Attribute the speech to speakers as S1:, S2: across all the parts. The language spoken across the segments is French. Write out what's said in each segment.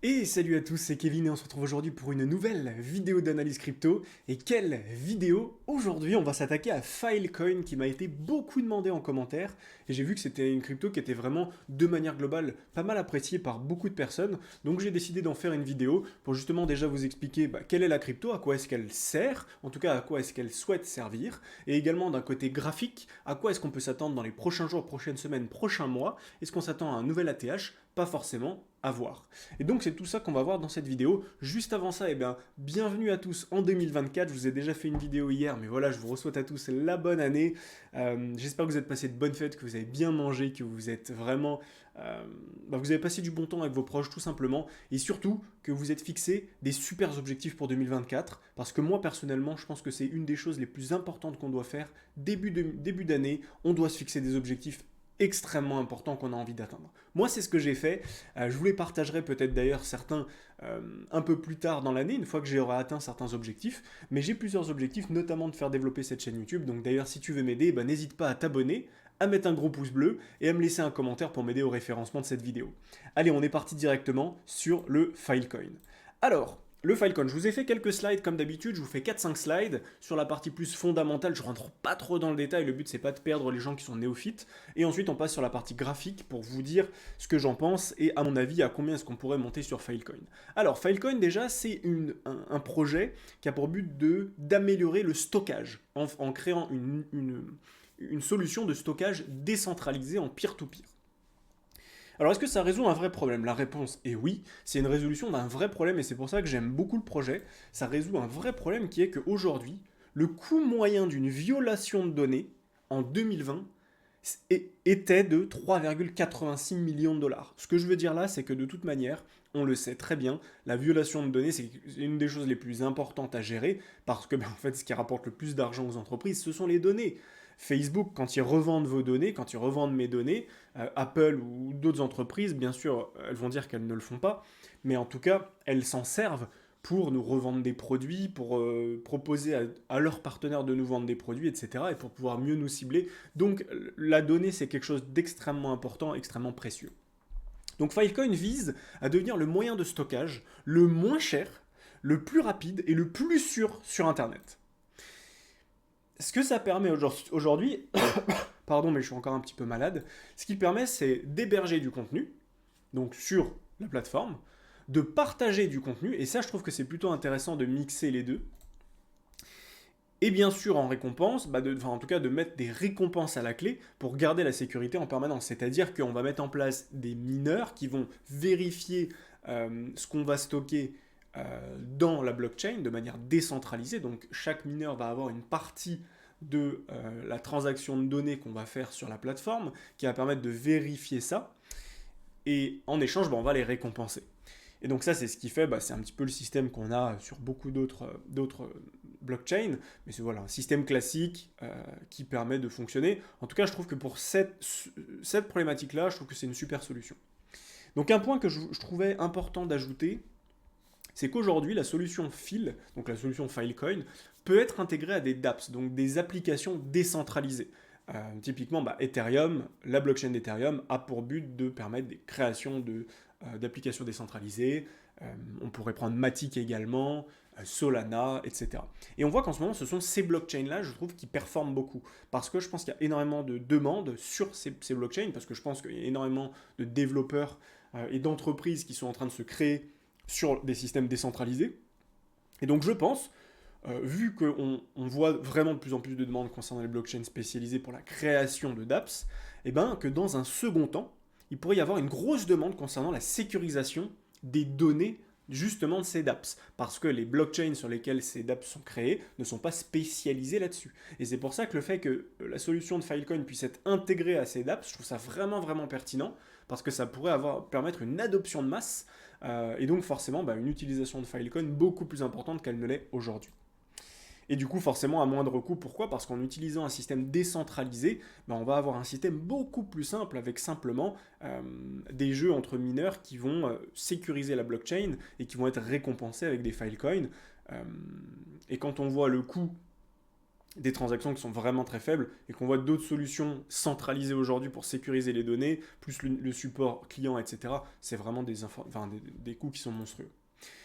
S1: Et salut à tous, c'est Kevin et on se retrouve aujourd'hui pour une nouvelle vidéo d'analyse crypto. Et quelle vidéo! Aujourd'hui, on va s'attaquer à Filecoin qui m'a été beaucoup demandé en commentaire. Et j'ai vu que c'était une crypto qui était vraiment, de manière globale, pas mal appréciée par beaucoup de personnes. Donc j'ai décidé d'en faire une vidéo pour justement déjà vous expliquer quelle est la crypto, à quoi est-ce qu'elle sert, en tout cas à quoi est-ce qu'elle souhaite servir. Et également d'un côté graphique, à quoi est-ce qu'on peut s'attendre dans les prochains jours, prochaines semaines, prochains mois. Est-ce qu'on s'attend à un nouvel ATH? Pas forcément, à voir. Et donc c'est tout ça qu'on va voir dans cette vidéo. Juste avant ça, bienvenue à tous en 2024. Je vous ai déjà fait une vidéo hier, mais voilà, je vous souhaite à tous la bonne année. J'espère que vous êtes passé de bonnes fêtes, que vous avez bien mangé, que vous êtes vraiment... vous avez passé du bon temps avec vos proches tout simplement. Et surtout, que vous êtes fixé des super objectifs pour 2024. Parce que moi, personnellement, je pense que c'est une des choses les plus importantes qu'on doit faire. Début d'année, on doit se fixer des objectifs extrêmement important qu'on a envie d'atteindre. Moi, c'est ce que j'ai fait. Je vous les partagerai peut-être d'ailleurs certains un peu plus tard dans l'année, une fois que j'aurai atteint certains objectifs. Mais j'ai plusieurs objectifs, notamment de faire développer cette chaîne YouTube. Donc d'ailleurs, si tu veux m'aider, n'hésite pas à t'abonner, à mettre un gros pouce bleu et à me laisser un commentaire pour m'aider au référencement de cette vidéo. Allez, on est parti directement sur le Filecoin. Alors, le Filecoin, je vous ai fait quelques slides comme d'habitude, je vous fais 4-5 slides sur la partie plus fondamentale, je rentre pas trop dans le détail, le but c'est pas de perdre les gens qui sont néophytes, et ensuite on passe sur la partie graphique pour vous dire ce que j'en pense et à mon avis à combien est-ce qu'on pourrait monter sur Filecoin. Alors Filecoin déjà c'est un projet qui a pour but d'améliorer le stockage en créant une solution de stockage décentralisée en peer-to-peer. Alors est-ce que ça résout un vrai problème? La réponse est oui, c'est une résolution d'un vrai problème et c'est pour ça que j'aime beaucoup le projet. Ça résout un vrai problème qui est qu'aujourd'hui, le coût moyen d'une violation de données en 2020 était de 3,86 millions de dollars. Ce que je veux dire là, c'est que de toute manière, on le sait très bien, la violation de données, c'est une des choses les plus importantes à gérer, parce que en fait, ce qui rapporte le plus d'argent aux entreprises, ce sont les données. Facebook, quand ils revendent vos données, quand ils revendent mes données, Apple ou d'autres entreprises, bien sûr, elles vont dire qu'elles ne le font pas, mais en tout cas, elles s'en servent pour nous revendre des produits, pour proposer à leurs partenaires de nous vendre des produits, etc., et pour pouvoir mieux nous cibler. Donc la donnée, c'est quelque chose d'extrêmement important, extrêmement précieux. Donc Filecoin vise à devenir le moyen de stockage le moins cher, le plus rapide et le plus sûr sur Internet. Ce que ça permet aujourd'hui, pardon mais je suis encore un petit peu malade, ce qui permet c'est d'héberger du contenu, donc sur la plateforme, de partager du contenu, et ça je trouve que c'est plutôt intéressant de mixer les deux, et bien sûr en récompense, en tout cas de mettre des récompenses à la clé pour garder la sécurité en permanence. C'est-à-dire qu'on va mettre en place des mineurs qui vont vérifier ce qu'on va stocker dans la blockchain de manière décentralisée. Donc chaque mineur va avoir une partie de la transaction de données qu'on va faire sur la plateforme qui va permettre de vérifier ça. Et en échange, on va les récompenser. Et donc ça, c'est ce qui fait, c'est un petit peu le système qu'on a sur beaucoup d'autres blockchains, mais c'est voilà, un système classique qui permet de fonctionner. En tout cas, je trouve que pour cette problématique-là, je trouve que c'est une super solution. Donc un point que je trouvais important d'ajouter, c'est qu'aujourd'hui, la solution Fil, donc la solution Filecoin, peut être intégrée à des dApps, donc des applications décentralisées. Typiquement, Ethereum, la blockchain d'Ethereum a pour but de permettre des créations d'applications décentralisées. On pourrait prendre Matic également, Solana, etc. Et on voit qu'en ce moment, ce sont ces blockchains-là, je trouve, qui performent beaucoup. Parce que je pense qu'il y a énormément de demandes sur ces blockchains, parce que je pense qu'il y a énormément de développeurs et d'entreprises qui sont en train de se créer sur des systèmes décentralisés. Et donc je pense, vu qu'on voit vraiment de plus en plus de demandes concernant les blockchains spécialisées pour la création de dApps, que dans un second temps, il pourrait y avoir une grosse demande concernant la sécurisation des données justement de ces dApps, parce que les blockchains sur lesquelles ces dApps sont créées ne sont pas spécialisées là-dessus. Et c'est pour ça que le fait que la solution de Filecoin puisse être intégrée à ces dApps, je trouve ça vraiment vraiment pertinent, parce que ça pourrait permettre une adoption de masse, et donc forcément une utilisation de Filecoin beaucoup plus importante qu'elle ne l'est aujourd'hui. Et du coup, forcément, à moindre coût. Pourquoi? Parce qu'en utilisant un système décentralisé, on va avoir un système beaucoup plus simple avec simplement des jeux entre mineurs qui vont sécuriser la blockchain et qui vont être récompensés avec des Filecoins. Et quand on voit le coût des transactions qui sont vraiment très faibles et qu'on voit d'autres solutions centralisées aujourd'hui pour sécuriser les données, plus le support client, etc. C'est vraiment des coûts qui sont monstrueux.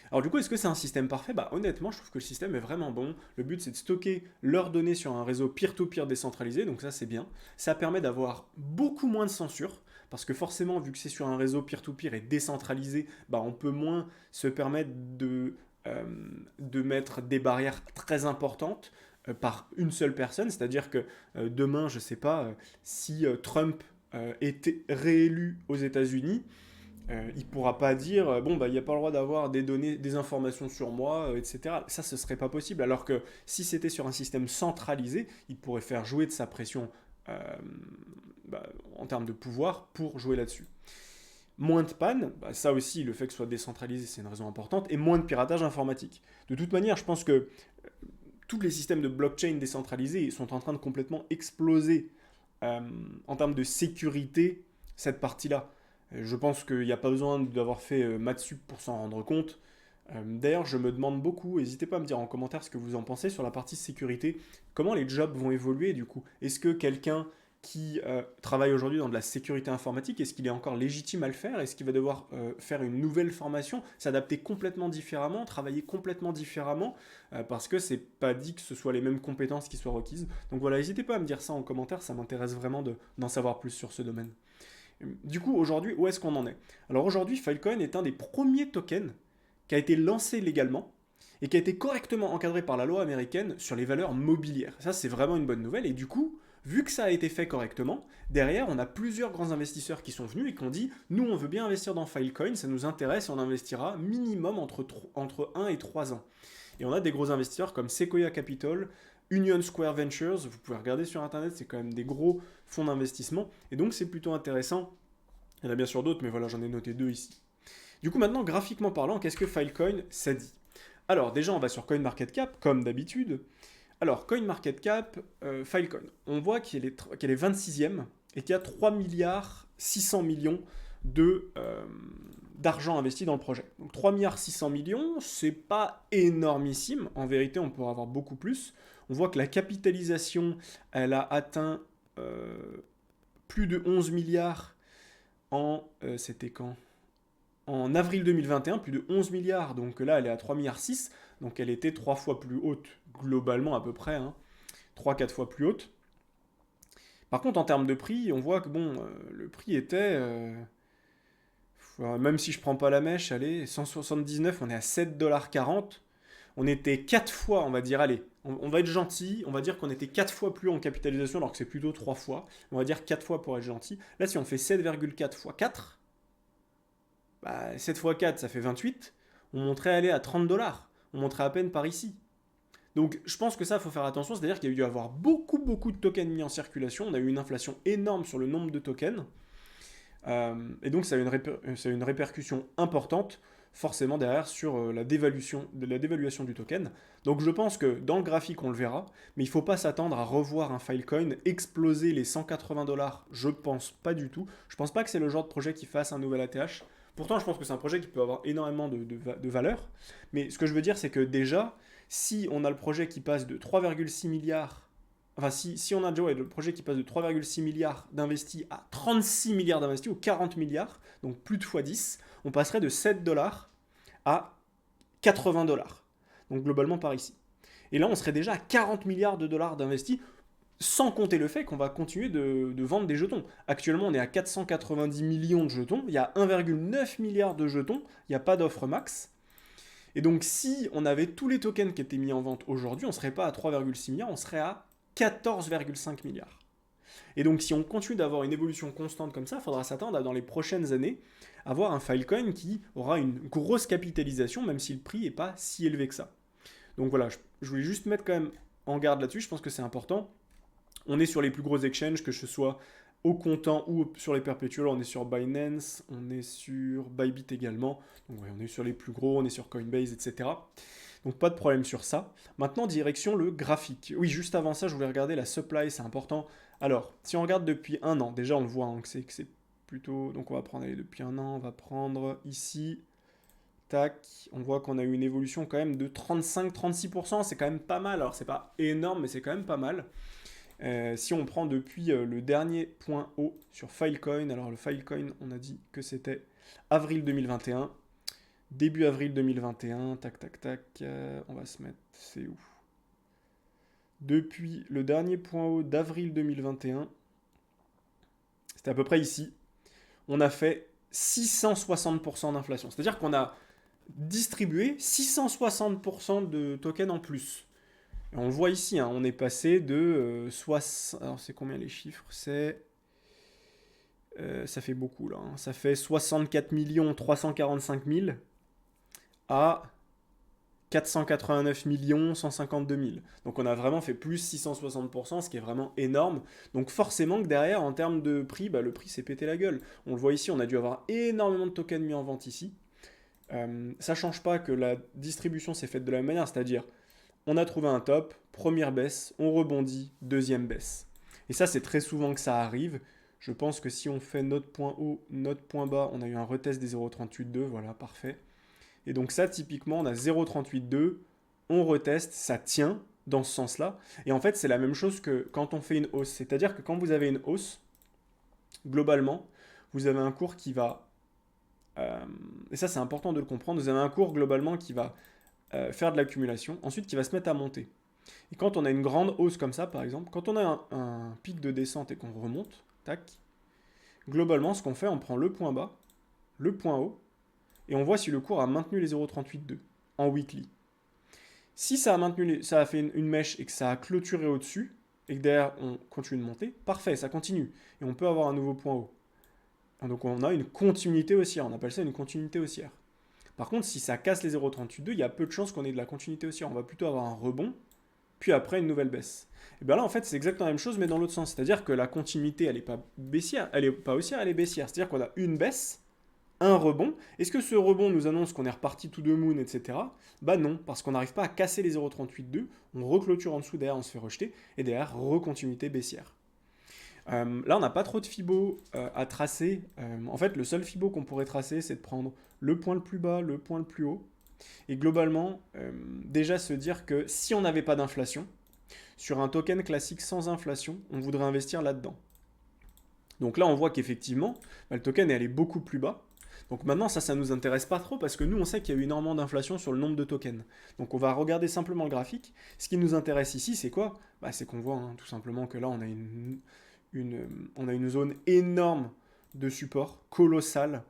S1: Alors du coup, est-ce que c'est un système parfait? Bah honnêtement, je trouve que le système est vraiment bon. Le but, c'est de stocker leurs données sur un réseau peer-to-peer décentralisé, donc ça c'est bien. Ça permet d'avoir beaucoup moins de censure, parce que forcément, vu que c'est sur un réseau peer-to-peer et décentralisé, bah on peut moins se permettre euh, de mettre des barrières très importantes par une seule personne. C'est-à-dire que demain, je ne sais pas, si Trump était réélu aux États-Unis, il ne pourra pas dire bon bah il n'y a pas le droit d'avoir des données, des informations sur moi, etc. Ça ce serait pas possible. Alors que si c'était sur un système centralisé, il pourrait faire jouer de sa pression euh, bah, en termes de pouvoir pour jouer là-dessus. Moins de panne, bah, ça aussi le fait que ce soit décentralisé c'est une raison importante, et moins de piratage informatique. De toute manière je pense que tous les systèmes de blockchain décentralisés sont en train de complètement exploser euh, en termes de sécurité cette partie-là. Je pense qu'il n'y a pas besoin d'avoir fait Matsup pour s'en rendre compte. D'ailleurs, je me demande beaucoup, n'hésitez pas à me dire en commentaire ce que vous en pensez sur la partie sécurité, comment les jobs vont évoluer du coup. Est-ce que quelqu'un qui travaille aujourd'hui dans de la sécurité informatique, est-ce qu'il est encore légitime à le faire? Est-ce qu'il va devoir faire une nouvelle formation, s'adapter complètement différemment, travailler complètement différemment, parce que c'est pas dit que ce soit les mêmes compétences qui soient requises. Donc voilà, n'hésitez pas à me dire ça en commentaire, ça m'intéresse vraiment d'en savoir plus sur ce domaine. Du coup, aujourd'hui, où est-ce qu'on en est? Alors aujourd'hui, Filecoin est un des premiers tokens qui a été lancé légalement et qui a été correctement encadré par la loi américaine sur les valeurs mobilières. Ça, c'est vraiment une bonne nouvelle. Et du coup, vu que ça a été fait correctement, derrière, on a plusieurs grands investisseurs qui sont venus et qui ont dit, nous, on veut bien investir dans Filecoin, ça nous intéresse, on investira minimum entre 1 et 3 ans. Et on a des gros investisseurs comme Sequoia Capital, Union Square Ventures, vous pouvez regarder sur Internet, c'est quand même des gros fonds d'investissement. Et donc, c'est plutôt intéressant. Il y en a bien sûr d'autres, mais voilà, j'en ai noté deux ici. Du coup, maintenant, graphiquement parlant, qu'est-ce que Filecoin, ça dit? Alors, déjà, on va sur CoinMarketCap, comme d'habitude. Alors, CoinMarketCap, Filecoin, on voit qu'elle est 26e et qu'il y a 3 milliards 600 millions d'argent investi dans le projet. Donc 3 milliards 600 millions, c'est pas énormissime. En vérité, on pourrait avoir beaucoup plus. On voit que la capitalisation, elle a atteint euh, plus de 11 milliards c'était quand? En avril 2021, plus de 11 milliards. Donc là, elle est à 3 milliards 6. Donc elle était 3 fois plus haute, globalement à peu près. Hein, 3-4 fois plus haute. Par contre, en termes de prix, on voit que bon, le prix était... même si je prends pas la mèche, allez, 179, on est à 7,40 $. On était 4 fois, on va dire, allez, on va être gentil, on va dire qu'on était 4 fois plus haut en capitalisation alors que c'est plutôt 3 fois. On va dire 4 fois pour être gentil. Là, si on fait 7,4 fois 4, bah, 7 fois 4, ça fait 28. On monterait aller à 30 $. On monterait à peine par ici. Donc je pense que ça, il faut faire attention. C'est-à-dire qu'il y a eu à avoir beaucoup, beaucoup de tokens mis en circulation. On a eu une inflation énorme sur le nombre de tokens. Et donc ça a une répercussion importante forcément derrière sur la dévaluation du token. Donc je pense que dans le graphique on le verra, mais il ne faut pas s'attendre à revoir un Filecoin exploser les 180 $. Je pense pas du tout. Je pense pas que c'est le genre de projet qui fasse un nouvel ATH. Pourtant je pense que c'est un projet qui peut avoir énormément de valeur. Mais ce que je veux dire c'est que déjà, si on a le projet qui passe de 3,6 milliards. Enfin, si on a déjà le projet qui passe de 3,6 milliards d'investis à 36 milliards d'investis ou 40 milliards, donc plus de x10, on passerait de 7 $ à 80 $. Donc globalement par ici. Et là, on serait déjà à 40 milliards de dollars d'investis, sans compter le fait qu'on va continuer de vendre des jetons. Actuellement, on est à 490 millions de jetons, il y a 1,9 milliard de jetons, il n'y a pas d'offre max. Et donc si on avait tous les tokens qui étaient mis en vente aujourd'hui, on ne serait pas à 3,6 milliards, on serait à 14,5 milliards. Et donc si on continue d'avoir une évolution constante comme ça, il faudra s'attendre à dans les prochaines années avoir un Filecoin qui aura une grosse capitalisation, même si le prix n'est pas si élevé que ça. Donc voilà, je voulais juste mettre quand même en garde là-dessus, je pense que c'est important. On est sur les plus gros exchanges, que ce soit au comptant ou sur les perpetuals, on est sur Binance, on est sur Bybit également, donc ouais, on est sur les plus gros, on est sur Coinbase, etc. Donc pas de problème sur ça. Maintenant, direction le graphique. Oui, juste avant ça, je voulais regarder la supply, c'est important. Alors, si on regarde depuis un an, déjà on le voit hein, que c'est plutôt... Donc on va prendre, allez, depuis un an, on va prendre ici tac, on voit qu'on a eu une évolution quand même de 35-36%, c'est quand même pas mal. Alors c'est pas énorme, mais c'est quand même pas mal. Si on prend depuis le dernier point haut sur Filecoin, alors le Filecoin, on a dit que c'était avril 2021, début avril 2021, tac tac tac, on va se mettre, c'est où? Depuis le dernier point haut d'avril 2021, c'était à peu près ici, on a fait 660% d'inflation. C'est-à-dire qu'on a distribué 660% de tokens en plus. Et on le voit ici, hein, on est passé de 60... Alors c'est combien les chiffres? Ça fait beaucoup là. Hein. Ça fait 64 345 000 à 489 152 000. Donc on a vraiment fait plus 660%, ce qui est vraiment énorme. Donc forcément que derrière, en termes de prix, bah, le prix s'est pété la gueule. On le voit ici, on a dû avoir énormément de tokens mis en vente ici. Ça change pas que la distribution s'est faite de la même manière, c'est-à-dire on a trouvé un top, première baisse, on rebondit, deuxième baisse. Et ça, c'est très souvent que ça arrive. Je pense que si on fait notre point haut, notre point bas, on a eu un retest des 0,382, voilà, parfait. Et donc ça, typiquement, on a 0,382, on reteste, ça tient dans ce sens-là. Et en fait, c'est la même chose que quand on fait une hausse. C'est-à-dire que quand vous avez une hausse, globalement, vous avez un cours qui va... et ça, c'est important de le comprendre, vous avez un cours globalement qui va faire de l'accumulation, ensuite qui va se mettre à monter. Et quand on a une grande hausse comme ça, par exemple, quand on a un pic de descente et qu'on remonte, tac, globalement, ce qu'on fait, on prend le point bas, le point haut, et on voit si le cours a maintenu les 0,382 en weekly. Si ça a maintenu, ça a fait une mèche et que ça a clôturé au-dessus, et que derrière on continue de monter, parfait, ça continue. Et on peut avoir un nouveau point haut. Donc on a une continuité haussière, on appelle ça une continuité haussière. Par contre, si ça casse les 0,382, il y a peu de chances qu'on ait de la continuité haussière. On va plutôt avoir un rebond, puis après une nouvelle baisse. Et bien là, en fait, c'est exactement la même chose, mais dans l'autre sens. C'est-à-dire que la continuité, elle n'est pas baissière, elle n'est pas haussière, elle est baissière. C'est-à-dire qu'on a une baisse, un rebond. Est-ce que ce rebond nous annonce qu'on est reparti to the moon, etc. Bah non, parce qu'on n'arrive pas à casser les 0,382, on reclôture en dessous, derrière on se fait rejeter, et derrière, recontinuité baissière. Là, on n'a pas trop de Fibo à tracer. En fait, le seul Fibo qu'on pourrait tracer, c'est de prendre le point le plus bas, le point le plus haut. Et globalement, déjà se dire que si on n'avait pas d'inflation, sur un token classique sans inflation, on voudrait investir là-dedans. Donc là, on voit qu'effectivement, bah, le token elle est beaucoup plus bas. Donc maintenant, ça nous intéresse pas trop parce que nous, on sait qu'il y a eu énormément d'inflation sur le nombre de tokens. Donc on va regarder simplement le graphique. Ce qui nous intéresse ici, c'est quoi? Bah, c'est qu'on voit hein, tout simplement que là, on a une zone énorme de support, colossale,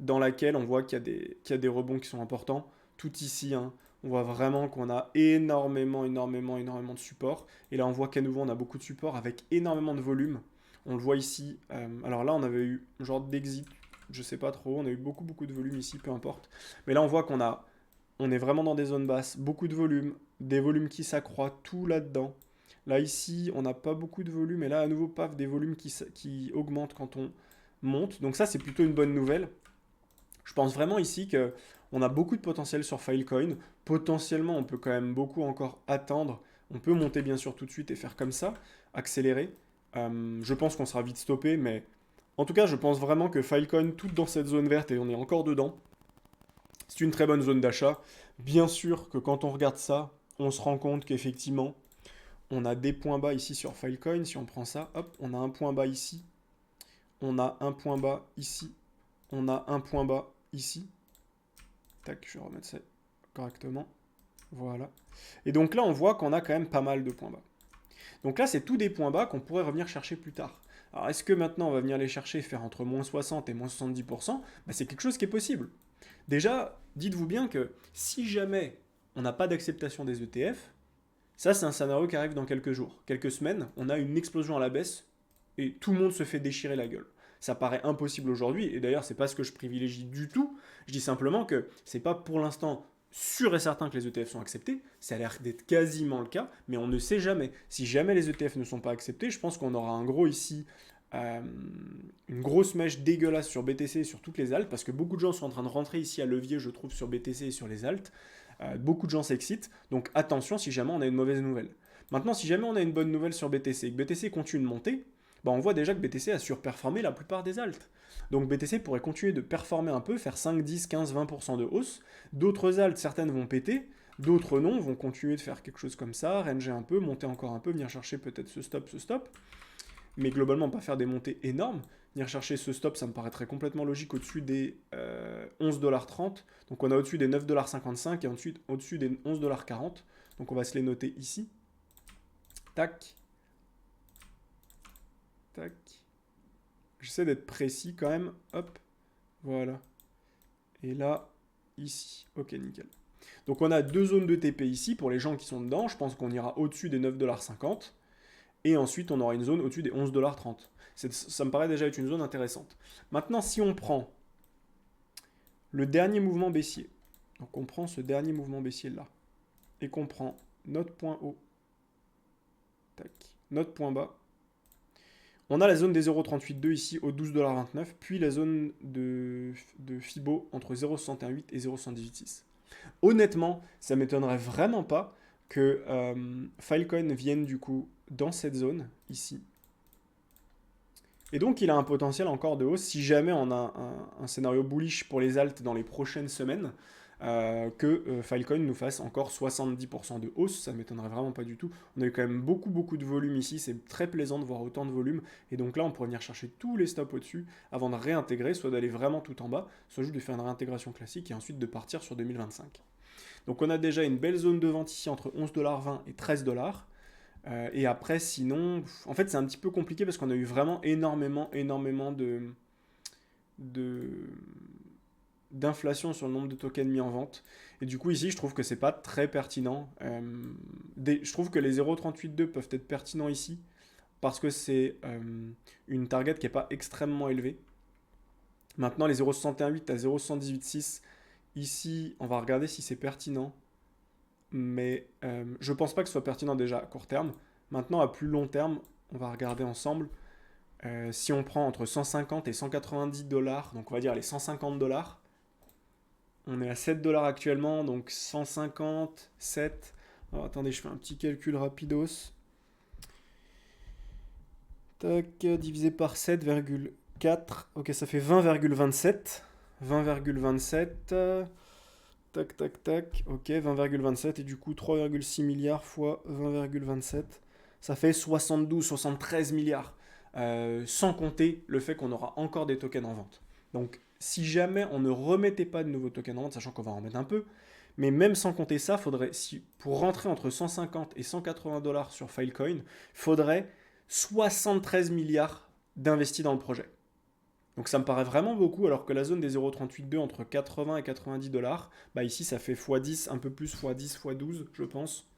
S1: dans laquelle on voit qu'il y a des rebonds qui sont importants. Tout ici, hein, on voit vraiment qu'on a énormément de support. Et là, on voit qu'à nouveau, on a beaucoup de support avec énormément de volume. On le voit ici. Alors là, on avait eu un genre d'exit, je sais pas trop. On a eu beaucoup de volume ici, peu importe. Mais là, on voit on est vraiment dans des zones basses, beaucoup de volume, des volumes qui s'accroît, tout là-dedans. Là, ici, on n'a pas beaucoup de volume. Et là, à nouveau, paf, des volumes qui augmentent quand on monte. Donc ça, c'est plutôt une bonne nouvelle. Je pense vraiment ici qu'on a beaucoup de potentiel sur Filecoin. Potentiellement, on peut quand même beaucoup encore attendre. On peut monter bien sûr tout de suite et faire comme ça, accélérer. Je pense qu'on sera vite stoppé, mais en tout cas, je pense vraiment que Filecoin, tout dans cette zone verte, et on est encore dedans, c'est une très bonne zone d'achat. Bien sûr que quand on regarde ça, on se rend compte qu'effectivement, on a des points bas ici sur Filecoin. Si on prend ça, hop, on a un point bas ici. On a un point bas ici. On a un point bas ici. Tac, je vais remettre ça correctement. Voilà. Et donc là, on voit qu'on a quand même pas mal de points bas. Donc là, c'est tous des points bas qu'on pourrait revenir chercher plus tard. Alors, est-ce que maintenant, on va venir les chercher et faire entre moins 60 et moins 70%? Bah, c'est quelque chose qui est possible. Déjà, dites-vous bien que si jamais on n'a pas d'acceptation des ETF, ça, c'est un scénario qui arrive dans quelques jours. Quelques semaines, on a une explosion à la baisse et tout le monde se fait déchirer la gueule. Ça paraît impossible aujourd'hui, et d'ailleurs, c'est pas ce que je privilégie du tout. Je dis simplement que c'est pas pour l'instant sûr et certain que les ETF sont acceptés, ça a l'air d'être quasiment le cas, mais on ne sait jamais. Si jamais les ETF ne sont pas acceptés, je pense qu'on aura un gros ici, une grosse mèche dégueulasse sur BTC et sur toutes les altes, parce que beaucoup de gens sont en train de rentrer ici à levier, je trouve, sur BTC et sur les altes. Beaucoup de gens s'excitent, donc attention si jamais on a une mauvaise nouvelle. Maintenant, si jamais on a une bonne nouvelle sur BTC et que BTC continue de monter, bah, on voit déjà que BTC a surperformé la plupart des alts. Donc BTC pourrait continuer de performer un peu, faire 5, 10, 15, 20% de hausse. D'autres alts, certaines vont péter, d'autres non, vont continuer de faire quelque chose comme ça, ranger un peu, monter encore un peu, venir chercher peut-être ce stop. Mais globalement, pas faire des montées énormes. Venir chercher ce stop, ça me paraîtrait complètement logique au-dessus des 11,30$. Donc on a au-dessus des 9,55$ et ensuite au-dessus des 11,40$. Donc on va se les noter ici. Tac. Tac. J'essaie d'être précis quand même. Hop. Voilà. Et là, ici. Ok, nickel. Donc on a deux zones de TP ici pour les gens qui sont dedans. Je pense qu'on ira au-dessus des 9,50$. Et ensuite, on aura une zone au-dessus des 11,30$. Ça me paraît déjà être une zone intéressante. Maintenant, si on prend le dernier mouvement baissier, donc on prend ce dernier mouvement baissier là, et qu'on prend notre point haut, tac, notre point bas, on a la zone des 0,382 ici au 12,29$, puis la zone de Fibo entre 0,618 et 0,118,6. Honnêtement, ça m'étonnerait vraiment pas que Filecoin vienne du coup dans cette zone ici. Et donc il a un potentiel encore de hausse si jamais on a un scénario bullish pour les alts dans les prochaines semaines, que Filecoin nous fasse encore 70% de hausse, ça ne m'étonnerait vraiment pas du tout. On a eu quand même beaucoup de volume ici, c'est très plaisant de voir autant de volume, et donc là on pourrait venir chercher tous les stops au-dessus avant de réintégrer, soit d'aller vraiment tout en bas, soit juste de faire une réintégration classique et ensuite de partir sur 2025. Donc on a déjà une belle zone de vente ici entre 11,20$ et 13$. Et après, sinon, en fait, c'est un petit peu compliqué parce qu'on a eu vraiment énormément d'inflation sur le nombre de tokens mis en vente. Et du coup, ici, je trouve que c'est pas très pertinent. Je trouve que les 0,382 peuvent être pertinents ici parce que c'est une target qui n'est pas extrêmement élevée. Maintenant, les 0,618 à 0,118,6, ici, on va regarder si c'est pertinent. Mais je pense pas que ce soit pertinent déjà à court terme. Maintenant, à plus long terme, on va regarder ensemble. Si on prend entre 150 et 190$, donc on va dire les 150$, on est à 7$ actuellement, donc 150, 7. Alors, attendez, je fais un petit calcul rapidos. Tac, divisé par 7,4. Ok, ça fait 20,27. 20,27. Tac. Ok, 20,27. Et du coup, 3,6 milliards fois 20,27. Ça fait 72, 73 milliards. Sans compter le fait qu'on aura encore des tokens en vente. Donc, si jamais on ne remettait pas de nouveaux tokens en vente, sachant qu'on va en remettre un peu, mais même sans compter ça, faudrait, pour rentrer entre 150 et 180$ sur Filecoin, il faudrait 73 milliards d'investis dans le projet. Donc ça me paraît vraiment beaucoup, alors que la zone des 0,382 entre 80 et 90$, bah ici ça fait x10, un peu plus x10, x12, je pense.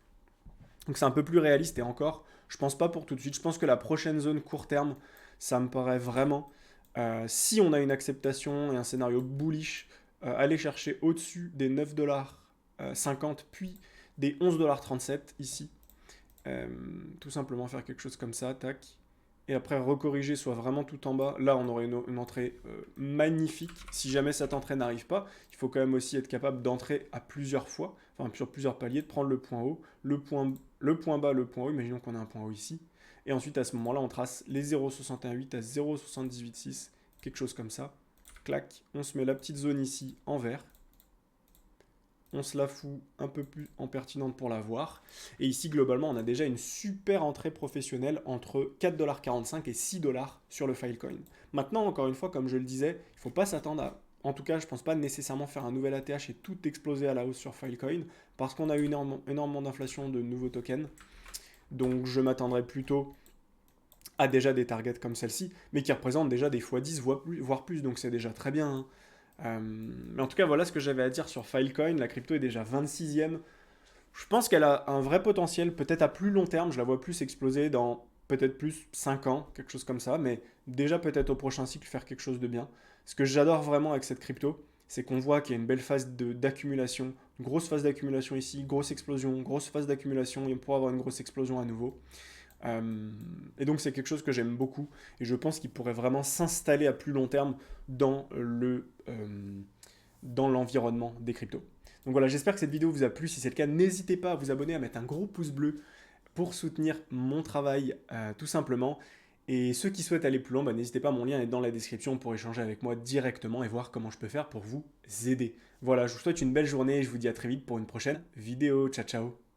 S1: Donc c'est un peu plus réaliste et encore, je pense pas pour tout de suite. Je pense que la prochaine zone court terme, ça me paraît vraiment, si on a une acceptation et un scénario bullish, aller chercher au-dessus des 9,50$, puis des 11,37$ ici. Tout simplement faire quelque chose comme ça, tac. Et après recorriger soit vraiment tout en bas. Là, on aurait une entrée magnifique. Si jamais cette entrée n'arrive pas, il faut quand même aussi être capable d'entrer à plusieurs fois, enfin sur plusieurs paliers, de prendre le point haut, le point bas, le point haut. Imaginons qu'on a un point haut ici. Et ensuite, à ce moment-là, on trace les 0,618 à 0,786, quelque chose comme ça. Clac, on se met la petite zone ici en vert. On se la fout un peu plus en pertinente pour la voir. Et ici, globalement, on a déjà une super entrée professionnelle entre 4,45$ et 6$ sur le Filecoin. Maintenant, encore une fois, comme je le disais, il ne faut pas s'attendre à... En tout cas, je ne pense pas nécessairement faire un nouvel ATH et tout exploser à la hausse sur Filecoin, parce qu'on a eu énormément d'inflation de nouveaux tokens. Donc, je m'attendrais plutôt à déjà des targets comme celle-ci, mais qui représentent déjà des x10, voire plus, donc c'est déjà très bien, hein. Mais en tout cas, voilà ce que j'avais à dire sur Filecoin. La crypto est déjà 26e. Je pense qu'elle a un vrai potentiel, peut-être à plus long terme. Je la vois plus exploser dans peut-être plus 5 ans, quelque chose comme ça. Mais déjà peut-être au prochain cycle faire quelque chose de bien. Ce que j'adore vraiment avec cette crypto, c'est qu'on voit qu'il y a une belle phase d'accumulation. Une grosse phase d'accumulation ici, grosse explosion, grosse phase d'accumulation. Et on pourra avoir une grosse explosion à nouveau. Et donc c'est quelque chose que j'aime beaucoup et je pense qu'il pourrait vraiment s'installer à plus long terme dans l'environnement des cryptos. Donc voilà, j'espère que cette vidéo vous a plu. Si c'est le cas, n'hésitez pas à vous abonner, à mettre un gros pouce bleu pour soutenir mon travail tout simplement. Et ceux qui souhaitent aller plus loin, n'hésitez pas, mon lien est dans la description pour échanger avec moi directement et voir comment je peux faire pour vous aider. Voilà, je vous souhaite une belle journée et je vous dis à très vite pour une prochaine vidéo. Ciao ciao.